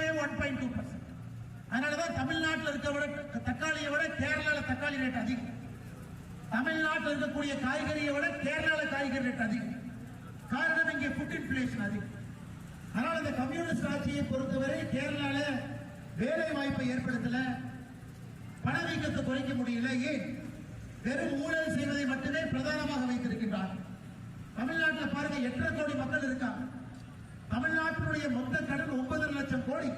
இந்தியாவே 1.2%. அதனாலதான் தமிழ்நாட்டில் இருக்க தக்காளியை விட கேரளால தக்காளி ரேட் அதிகம். தமிழ்நாட்டில் இருக்கக்கூடிய காய்கறியை விட கேரளால காய்கறி ரேட் அதிகம். காரணம் இங்கே ஃபுட் இன்ஃபிளேஷன் அதிகம். அதனால இந்த கம்யூனிஸ்ட் ஆட்சியை பொறுத்தவரை கேரளால வேலை வாய்ப்பை ஏற்படுத்தல, பணவீக்கத்தை குறைக்க முடியல. ஏன்? வெறும் ஊழல் செய்வதை மட்டுமே பிரதானமாக வைத்திருக்கின்றார். தமிழ்நாட்டில் பாருங்க 8.5 கோடி மக்கள் இருக்காங்க. தமிழ்நாட்டினுடைய மொத்த கடன் 9 லட்சம் கோடி.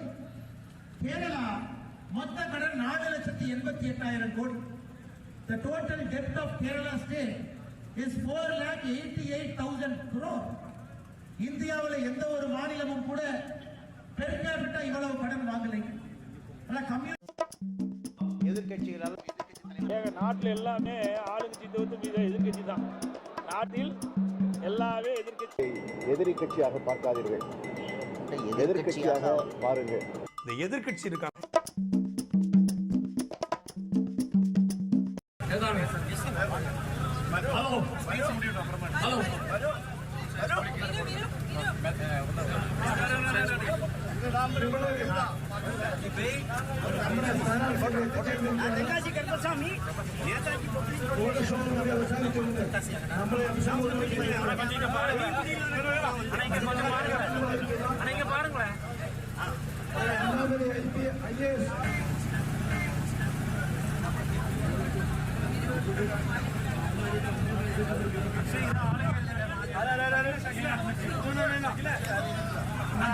கேரளா மொத்த கடன் 4,88,000 கோடி. The total debt of Kerala state is 4,88,000 crore. இந்தியாவில் எந்த ஒரு மாநிலமும் கூட பெர் கேபிட்டா இவ்வளவு கடன் வாங்கலை. எதிர்கட்சிகளால் நாட்டில் எல்லாமே ஆளுங்கட்சி தவிர்த்து எதிர்கட்சி தான். நாட்டில் எல்லாமே எதிரி கட்சியாக பார்க்காதீர்கள், எதிர்கட்சியாக பாருங்கள். இந்த எதிர்கட்சி இருக்காங்க.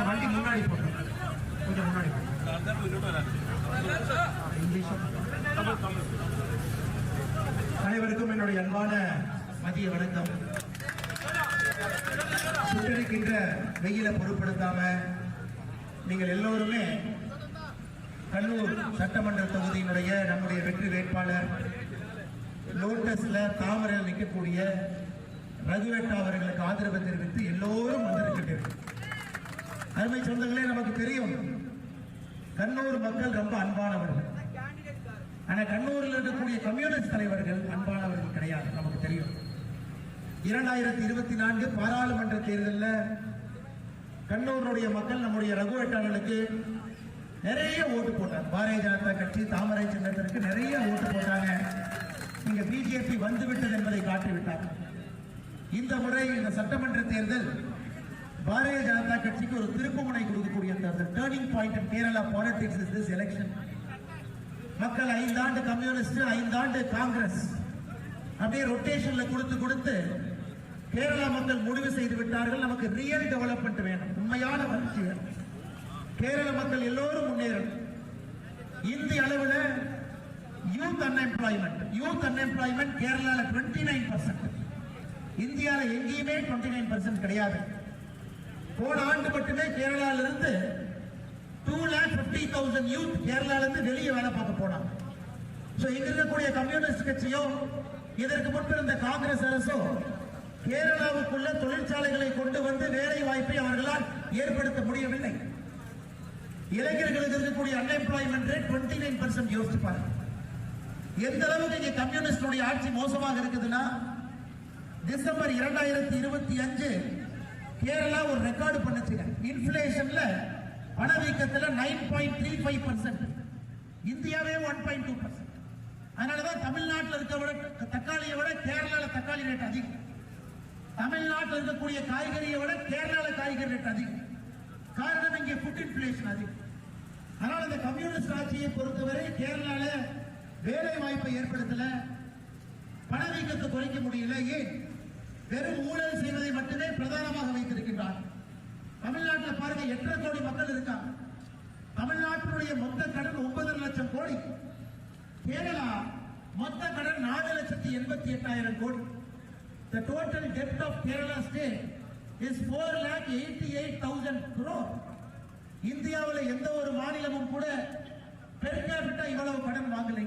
வண்டி முன்னாடி போட்டு கொஞ்சம் முன்னாடி. அனைவருக்கும் என்னுடைய அன்பான மதிய வணக்கம். சுட்டரிக்கின்ற வெயிலை பொருட்படுத்தாம நீங்கள் எல்லோருமே கண்ணூர் சட்டமன்ற தொகுதியினுடைய நம்முடைய வெற்றி வேட்பாளர் லோட்டஸ்ல தாமரையில் நிற்கக்கூடிய ரகுவேட்டா அவர்களுக்கு ஆதரவு தெரிவித்து எல்லோரும் வந்திருக்கின்றனர். அருமை சொந்தங்களே, நமக்கு தெரியும் கண்ணூர் மக்கள் ரொம்ப அன்பானவர்கள். ஆனா கண்ணூரில் இருக்கக்கூடிய கம்யூனிஸ்ட் தலைவர்கள் அன்பானவர்கள் கிடையாது. நமக்கு தெரியும் 2024 பாராளுமன்ற தேர்தலில் கண்ணூருடைய மக்கள் நம்முடைய ரகுவேட்டாளர்களுக்கு நிறைய ஓட்டு போட்டாங்க. பாரதிய ஜனதா கட்சி தாமரை சின்னத்திற்கு நிறைய ஓட்டு போட்டாங்க. இங்க பிஜேபி வந்துவிட்டது என்பதை காட்டிவிட்டார். இந்த முறை இந்த சட்டமன்ற தேர்தல் பாரதிய ஜனதா கட்சிக்கு ஒரு திருப்புமுனை கொடுக்கக்கூடிய தேர்தல். Turning point in Kerala politics is this election. மக்கள் 5 ஆண்டு கம்யூனிஸ்ட், 5 ஆண்டு காங்கிரஸ், அப்படியே ரொட்டேஷன்ல கொடுத்து கேரளா மக்கள் முடிவு செய்து விட்டார்கள். நமக்கு ரியல் டெவலப்மெண்ட் வேணும், உண்மையான வளர்ச்சி வேணும். கேரள மக்கள் எல்லோரும் முன்னேறும். இந்திய அளவில் யூத் அன்எம்ப்ளாய்மெண்ட் கேரளால 29%. இந்தியாவில் எங்கேயுமே 29% கிடையாது. போன ஆண்டு மட்டுமே கேரளால இருந்து 2,50,000 யூத் கேரளால இருந்து வெளியே வேலை பார்க்க போனாங்க. இங்க இருக்கக்கூடிய கம்யூனிஸ்ட் கட்சியோ இதற்கு முன்பு இருந்த காங்கிரஸ் அரசோ கேரளாவுக்குள்ள தொழிற்சாலைகளை கொண்டு வந்து வேலை வாய்ப்பை அவர்களால் ஏற்படுத்த முடியவில்லை. இளைஞர்களுக்கு இருக்கக்கூடிய அன்எம்ப்ளாய்மெண்ட் ரேட் 29%. யோசிச்சு பாருங்க எந்த அளவுக்கு இங்க கம்யூனிஸ்ட் ஆட்சி மோசமாக இருக்குதுன்னா, டிசம்பர் 2025 கேரளா ஒரு ரெக்கார்டு பண்ணுச்சுங்க. இன்ஃபிளேஷன்ல பணவீக்கத்துல 9.35%, இந்தியாவே 1.2%. அதனாலதான் தமிழ்நாட்டில் இருக்க தக்காளியை விட கேரளால தக்காளி ரேட் அதிகம். தமிழ்நாட்டில் இருக்கக்கூடிய காய்கறியை விட கேரளால காய்கறி ரேட் அதிகம். காரணம் இங்கே ஃபுட் இன்ஃபிளேஷன் அதிகம். அதனால இந்த கம்யூனிஸ்ட் ஆட்சியை பொறுத்தவரை கேரளால வேலை வாய்ப்பை ஏற்படுத்தல, பணவீக்கத்தை குறைக்க முடியல. ஏன்? வெறும் ஊழல் செய்வதை மட்டுமே பிரதானமாக வைத்திருக்கின்றார். தமிழ்நாட்டில் பாருங்க 8.5 கோடி மக்கள் இருக்காங்க. தமிழ்நாட்டினுடைய மொத்த கடன் 9 லட்சம் கோடி. கேரளா மொத்த கடன் 4,88,000 கோடி. The total debt of Kerala state is 4,88,000 crore. இந்தியாவில் எந்த ஒரு மாநிலமும் கூட பெர் கேபிட்டா இவ்வளவு கடன் வாங்கலை.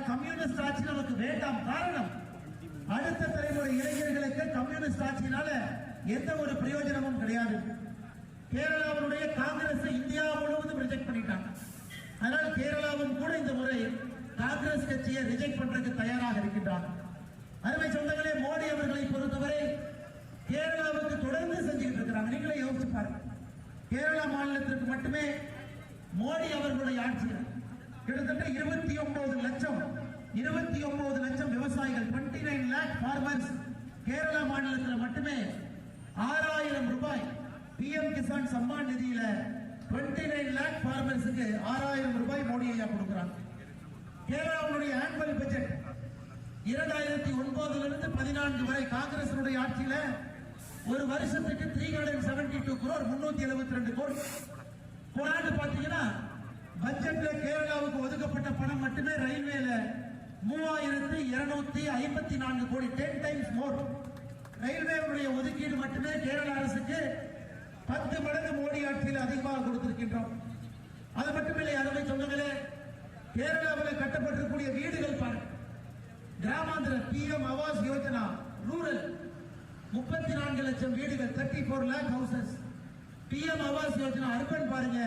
கம்யூனிஸ்ட் ஆட்சி நமக்கு வேண்டாம். காரணம், அடுத்த தலைமுறை இளைஞர்களுக்கு கம்யூனிஸ்ட் ஆட்சியினால எந்த ஒரு பிரயோஜனமும் கிடையாது. கேரளாவுடைய காங்கிரஸ் இந்தியா முழுவதும் ரிஜெக்ட் பண்ணிட்டாங்க. அதனால கேரளாவும் கூட இந்த முறை காங்கிரஸ் கட்சியை ரிஜெக்ட் பண்றதுக்கு தயாராக இருக்கின்றாங்க. அருமை சொந்தங்களே, மோடி அவர்களை பொறுத்தவரை கேரளாவுக்கு தொடர்ந்து செஞ்சுக்கிட்டு இருக்கிறாங்க. நீங்களே யோசிச்சு பாருங்க, கேரளா மாநிலத்திற்கு மட்டுமே மோடி அவர்களுடைய ஆட்சியில் கிட்டத்தட்ட 29 லட்சம் விவசாயிகள் 29 lakh ஃபார்மர்ஸ் கேரளா மாநிலத்தில் மட்டுமே 6000 ரூபாய் பிஎம் கிசான் சம்மான் நிதியில 29 lakh ஃபார்மர்ஸுக்கு 6000 ரூபாய் மோடி ஐயா கொடுக்கிறாங்க. கேரளாவுடைய ஆனுவல் பட்ஜெட் 2009 இருந்து 14 வரை காங்கிரசுடைய ஆட்சியில ஒரு வருஷத்துக்கு 372 crore 372 கோடி. போராண்டு பாத்தீங்கன்னா பட்ஜெட்ல கேரளாவுக்கு ஒதுக்கப்பட்ட பணம் மட்டுமே ரயில்வேல 3254 கோடி, 10 times மோர். ரயில்வேவுடைய ஒதுக்கீடு மட்டுமே கேரள அரசுக்கு 10 மடங்கு மோடி ஆட்சியில் அதிகமாக கொடுத்திருக்கின்றோம். அது மட்டுமில்லை, அருமை சொந்தங்களே, கேரளாவில் கட்டப்பட்டிருக்கூடிய வீடுகள் பாருங்க. கிராமாந்திர பிஎம் ஆவாஸ் யோஜனா ரூரல் 34 லட்சம் வீடுகள், 34 lakh houses. PM Awas Yojana urban பாருங்க,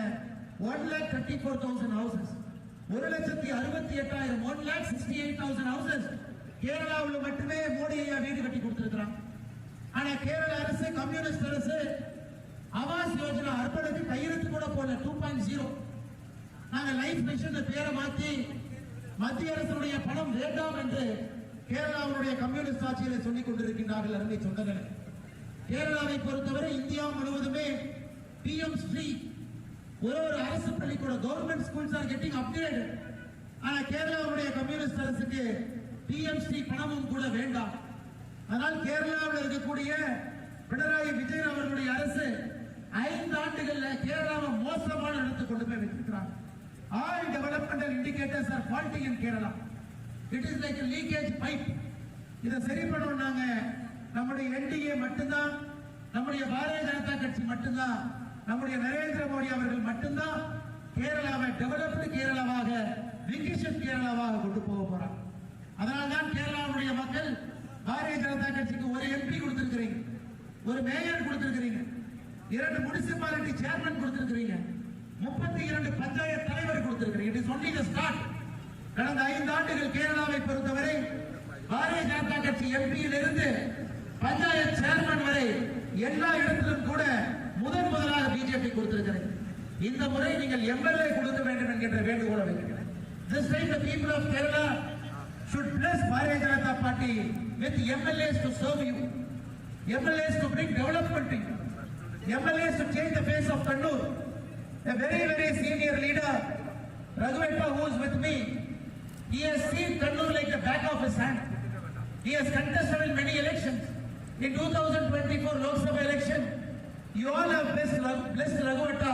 1,34,000 houses, 1,68,000, 1,68,000 houses கேரளாவில் மட்டுமே மோடி ஐயா வீடு கட்டி கொடுத்திருக்கிறாங்க. ஆனா கேரள அரசு, கம்யூனிஸ்ட் அரசு, ஆவாஸ் யோஜனா அர்பனுக்கு கையெழுத்து கூட போல 2.0. நாங்க லைஃப் மிஷன் பேரை மாத்தி மத்திய அரசுடைய பணம் வேண்டாம் என்று கேரளாவுடைய கம்யூனிஸ்ட் ஆட்சியில சொல்லிக் கொண்டிருக்கின்றார்கள். அருமை சொந்தங்களே, கேரளாவை பொறுத்தவரை இந்தியா முழுவதுமே பிஎம் ஸ்ரீ ஒரு அரசு பள்ளிக்கூட government schools are getting upgrade. ஆனா கேரளாவுடைய கம்யூனிஸ்ட் அரசுக்கு பிஎம் ஸ்ரீ பணமும் கூட வேண்டாம். ஆனால் கேரளாவில் இருக்கக்கூடிய பினராயி விஜயன் அவர்களுடைய அரசு 5 ஆண்டுகள்ல கேரளாவை மோசமான இடத்துக்கு கொண்டு போய் வச்சிருக்கிறாங்க. All developmental indicators are faulty in Kerala. It is like a leakage pipe. இதை சரி பண்ணணும். நாங்க நம்முடைய என்டிஏ மட்டும்தான், நம்முடைய பாரதிய ஜனதா கட்சி மட்டும்தான், நம்முடைய நரேந்திர மோடி அவர்கள் மட்டும்தான் கேரளாவை டெவலப்டு கேரளாவாக, விகிஷன் கேரளாவாக கொண்டு போக போறாங்க. அதனால்தான் கேரளாவுடைய மக்கள் பாரதிய ஜனதா கட்சிக்கு ஒரு எம்பி கொடுத்திருக்கிறீங்க, ஒரு மேயர் கொடுத்திருக்கிறீங்க, 2 முனிசிபாலிட்டி சேர்மன் கொடுத்திருக்கிறீங்க, 32 பஞ்சாயத்து தலைவர் கொடுத்திருக்கிறீங்க. It is only the start. கடந்த 5 ஆண்டுகள் கேரளாவை பொறுத்தவரை பாரதிய ஜனதா கட்சி எம்பியில் இருந்து பஞ்சாயத்து சேர்மன் வரை எல்லா இடத்திலும் கூட முதலாக பிஜேபி கொடுத்திருக்கிறது. இந்த முறை நீங்கள் எம்எல்ஏ கொடுக்க வேண்டும் என்கின்ற வேண்டுகோளை வைக்கிறேன். This time the people of Kerala should bless Bharatiya Janata Party with MLAs to serve you, MLAs to bring development to you, MLAs to change the face of Kannur. A very senior leader, Raghuvetta, who is with me, he has seen Kannur like the back of his hand. He has contested in many elections. In 2024 Lok Sabha election, you all have blessed Raghuvetta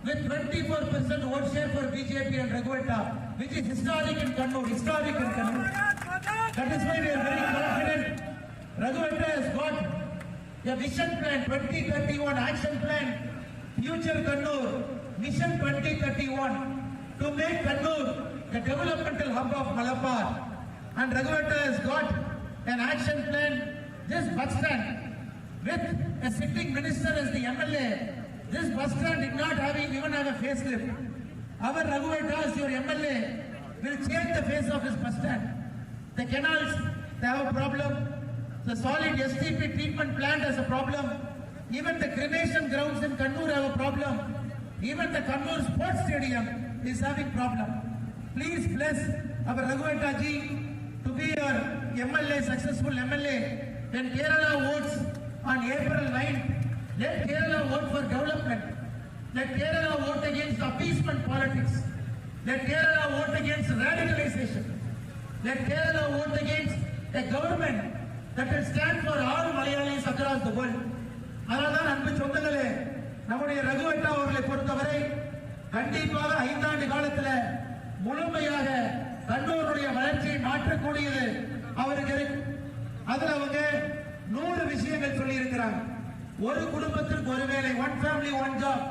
with 24% vote share for BJP and Raghuvetta, which is historic in Kannur. That is why we are very confident. Raghuvetta has got a vision plan, 2031 action plan, future Kannur, Mission 2031, to make Kannur the developmental hub of Malabar. And Raghuvetta has got an action plan. This bus stand, with a sitting minister as the MLA, this bus stand did not even have a facelift. Our Raghuvetta, as your MLA, will change the face of his bus stand. The canals, they have a problem. The solid STP treatment plant has a problem. Even the cremation grounds in Kannur have a problem. Even the Kannur sports stadium is having problem. Please bless our Raghuvetta ji to be your MLA, successful MLA. When Kerala votes on April 9th, let Kerala vote for development. Let Kerala vote against appeasement politics. Let Kerala vote against radicalization. Let Kerala vote against a government that will stand for all Malayalis across the world. அதனால்தான் அன்பு சொந்தங்களே, நம்முடைய ரகுவெட்டா அவர்களை பொறுத்தவரை கண்டிப்பாக 5 ஆண்டு காலத்தில் முழுமையாக கண்ணூருடைய வளர்ச்சியை மாற்றக்கூடியது அவருக்கு இருக்கு. அதுல அவங்க 100 விஷயங்கள் சொல்லி இருக்கிறாங்க. ஒரு குடும்பத்திற்கு ஒரு வேலை, ஒன் ஃபேமிலி ஒன் ஜாப்.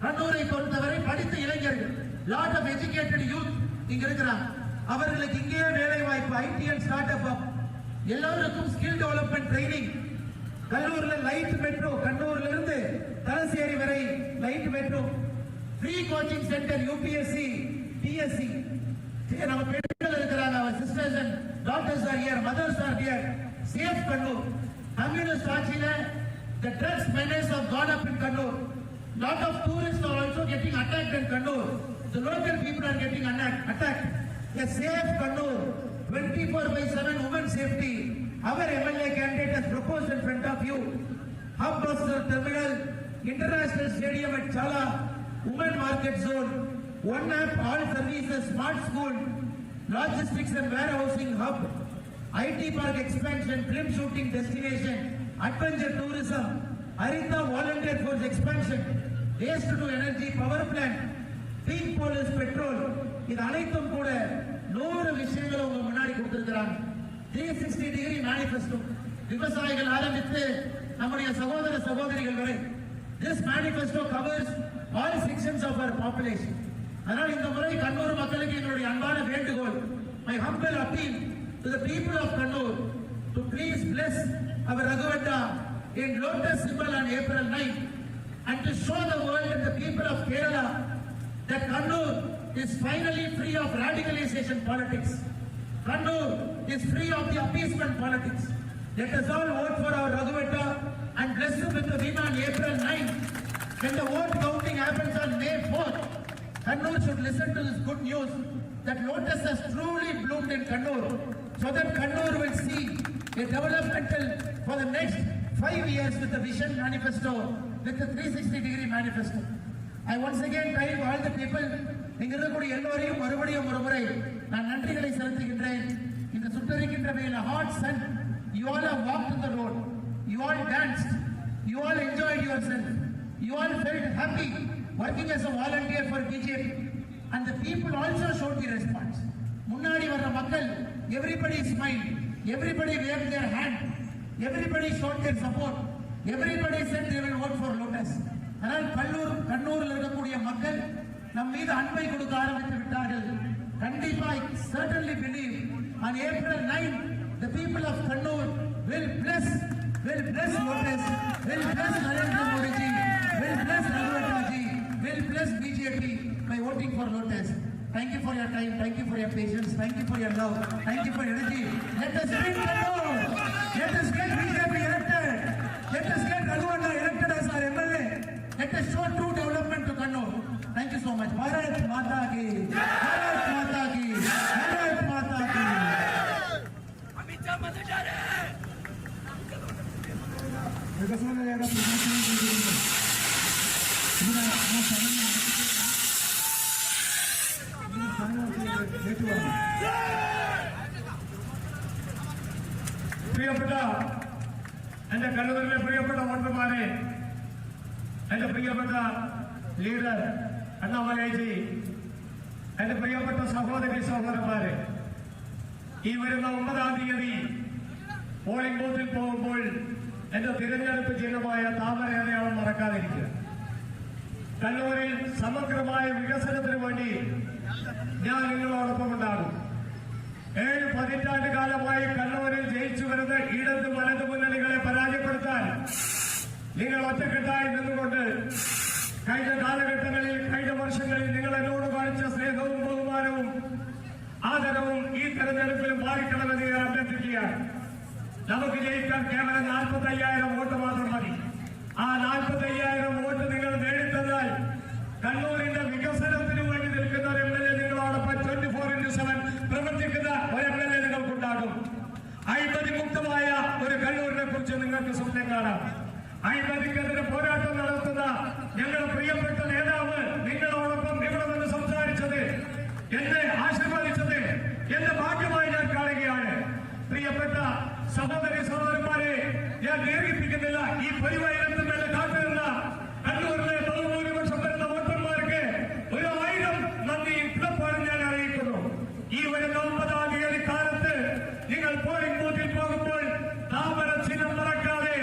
கண்ணூரை பொறுத்தவரை படித்த இளைஞர்கள், லாட் ஆஃப் எஜுகேட்டட் யூத் இங்க இருக்கிறாங்க. அவர்களுக்கு இங்கே வேலை வாய்ப்பு, ஐடி அண்ட் ஸ்டார்ட் அப், எல்லாருக்கும் ஸ்கில் டெவலப்மெண்ட் ட்ரைனிங். கல்லூர்ல லைட் மெட்ரோ, கண்ணூர்ல இருந்து தலசேரி வரை light metro, free coaching centre, UPSC, PSC. நம்ம பெண்கள் இருக்கிறாங்க, our sisters and daughters are here, mothers are here. Safe Kannur. Communist ஆட்சியில the drugs menace have gone up in Kannur. Lot of tourists are also getting attacked in Kannur. our MLA candidate has proposed in front of you. Hub bus terminal, international stadium at Chala, women market zone, one app, all services, smart school, logistics and warehousing hub, IT park expansion, film shooting destination, adventure tourism, Haritha volunteer force expansion, waste to energy power plant, pink police petrol. இது அனைத்தும் கூட 100 விஷயங்களை உங்க முன்னாடி கொடுத்திருக்கிறாங்க. 360 degree manifesto, விவசாயிகள் ஆரம்பித்து நம்முடைய சகோதர சகோதரிகள் வரை. This manifesto covers all sections of our population. அதனால் இந்த முறை கண்ணூர் மக்களுக்கு என்னுடைய அன்பான வேண்டுகோள், my humble appeal to the people of Kannur to please bless our Raghuvatta in lotus symbol on April 9th and to show the world and the people of Kerala that Kannur is finally free of radicalization politics. Kannur is free of the appeasement politics. Let us all vote for our Raghuvatta and bless him with the win on April 9th. When the vote counting happens on May 4th, Kannur should listen to this good news that lotus has truly bloomed in Kannur, so that Kannur will see a developmental for the next 5 years with the vision manifesto, with the 360 degree manifesto. I once again thank all the people. இங்க இருக்கக்கூடிய எல்லோரையும் மறுபடியும் ஒரு முறை நான் நன்றிகளை செலுத்துகின்றேன். இந்த சுட்டரிக்கின்ற வெயில hot sun, you all have walked on the road, you all danced, you all enjoyed yourself, you all felt happy working as a volunteer for BJP, and the people also showed the response. முன்னாடி வர்ற மக்கள், everybody smiled, everybody waved their hand, everybody showed their support, everybody said they will vote for Lotus. ஆனால் கண்ணூரில் இருக்கக்கூடிய மக்கள் நம் மீது அன்பை கொடுக்க ஆரம்பித்து விட்டார்கள். கண்டிப்பா I certainly believe on April 9 the people of Kannur will bless Lotus, will bless Narendra Modi ji, will bless Raghuvatta ji, will bless BJP by voting for Lotus. Thank you for your time, thank you for your patience, thank you for your love, thank you for your energy. Let us win Kannur, let us get BJP elected, let us get Raghuvatta elected as our MLA, let us show true development to Kannur. Thank you so much. Bharat Mata ki, Bharat Mata ki, Bharat Mata ki. Amit Shah mate ja rahe hain. विकसन जाएगा പ്രിയപ്പെട്ട എന്റെ കണ്ണൂരിലെ പ്രിയപ്പെട്ട വോട്ടർമാരെ, എന്റെ പ്രിയപ്പെട്ട leader അണ്ണാമലൈജി, എന്റെ പ്രിയപ്പെട്ട സഹോദരി സഹോദരന്മാരെ, ഈ വരുന്ന 9-ാം തീയതി പോളിംഗ് ബൂത്തിൽ പോകുമ്പോൾ എന്റെ തിരഞ്ഞെടുപ്പ് ചിഹ്നമായ താമര അടയാളം മറക്കാതിരിക്കുക. കണ്ണൂരിൽ സമഗ്രമായ വികസനത്തിന് വേണ്ടി ഞാൻ നിങ്ങളോടൊപ്പം ഉണ്ടാകും. 7 പതിറ്റാണ്ട് കാലമായി കണ്ണൂരിൽ ജയിച്ചു വരുന്ന ഇടത് വലത് മുന്നണികളെ പരാജയപ്പെടുത്താൻ നിങ്ങൾ ഒറ്റക്കെട്ടായി നിന്നുകൊണ്ട് കഴിഞ്ഞ കാലഘട്ടങ്ങളിൽ, കഴിഞ്ഞ വർഷങ്ങളിൽ നിങ്ങൾ എന്നോട് കാണിച്ച സ്നേഹവും ബഹുമാനവും ആദരവും ഈ തെരഞ്ഞെടുപ്പിൽ പാലിക്കണമെന്ന് ഞാൻ അഭ്യർത്ഥിക്കുകയാണ്. നമുക്ക് ജയിക്കാൻ കേവലം 45,000 വോട്ട് മാത്രം മതി. ആ 45,000 വോട്ട് നിങ്ങൾ നേടിത്തന്നാൽ കണ്ണൂരിന്റെ വികസനത്തിന് വേണ്ടി നിൽക്കുന്ന ഒരു MLA നിങ്ങളോടൊപ്പം 24/7 പ്രവർത്തിക്കുന്ന ഒരു MLA നിങ്ങൾക്കുണ്ടാകും. അഴിമതിമുക്തമായ ഒരു കണ്ണൂരിനെ കുറിച്ച് നിങ്ങൾക്ക് സ്വപ്നം കാണാം. അഴിമതിക്കെതിരെ പോരാട്ടം നടത്തുന്ന ഞങ്ങളുടെ പ്രിയപ്പെട്ട നേതാവ് നിങ്ങളോടൊപ്പം ഇവിടെ നിന്ന് സംസാരിച്ചത്, എന്നെ ആശീർവദിച്ചത് എന്റെ ഭാഗ്യമായി ഞാൻ കാണുകയാണ്. പ്രിയപ്പെട്ട സഹോദരി സഹോദരന്മാരെ, ഞാൻ ദീർഘിപ്പിക്കുന്നില്ല. ഈ പരിവാരത്തിന് കാത്തിരുന്ന കണ്ണൂരിലെ ബഹുഭൂരിപക്ഷം വരുന്ന വോട്ടർമാർക്ക് 1000 നന്ദി ഇപ്പോഴും ഞാൻ അറിയിക്കുന്നു. ഈ വരുന്ന 9-ാം തീയതി കാലത്ത് നിങ്ങൾ പോളിംഗ് ബൂത്തിൽ പോകുമ്പോൾ താമര ചിഹ്നം മറക്കാതെ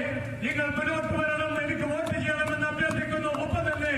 നിങ്ങൾ മുന്നോട്ട് വരണം, എനിക്ക് വോട്ട് ചെയ്യണമെന്ന് അഭ്യർത്ഥിക്കുന്നു. ഒപ്പം തന്നെ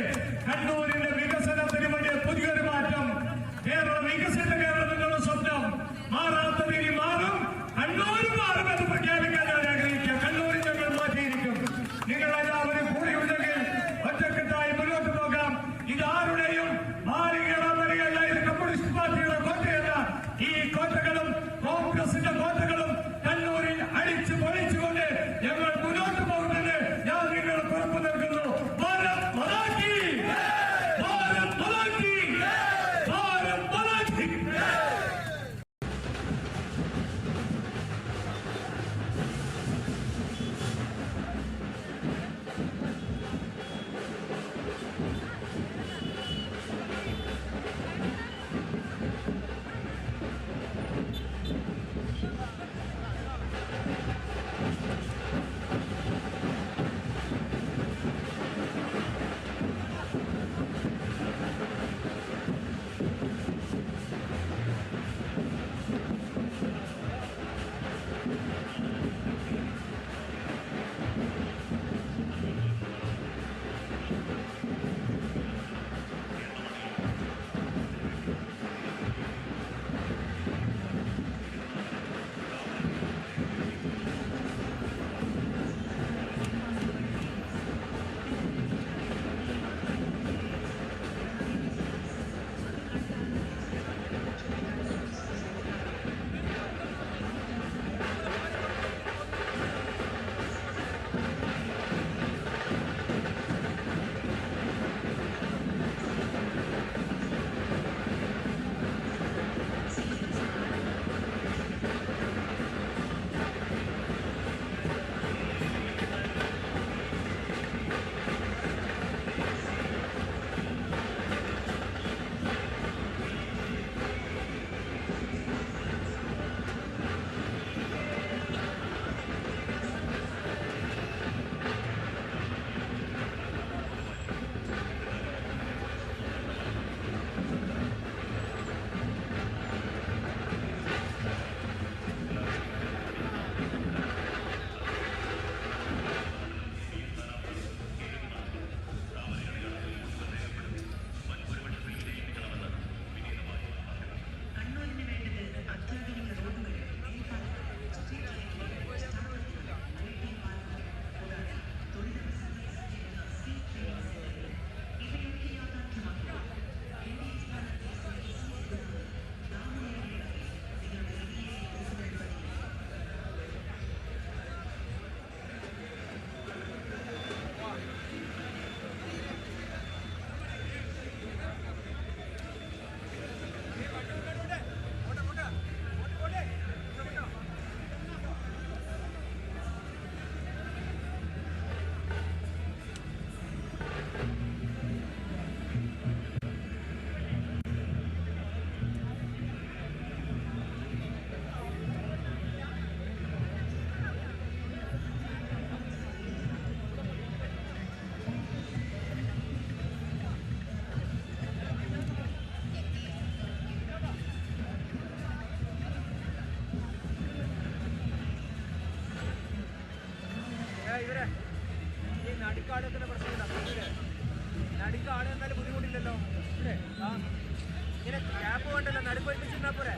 ക്യാപ്പ് കൊണ്ടല്ലോ നടുക്കൊഴിപ്പിച്ചിരുന്നാ പോരെ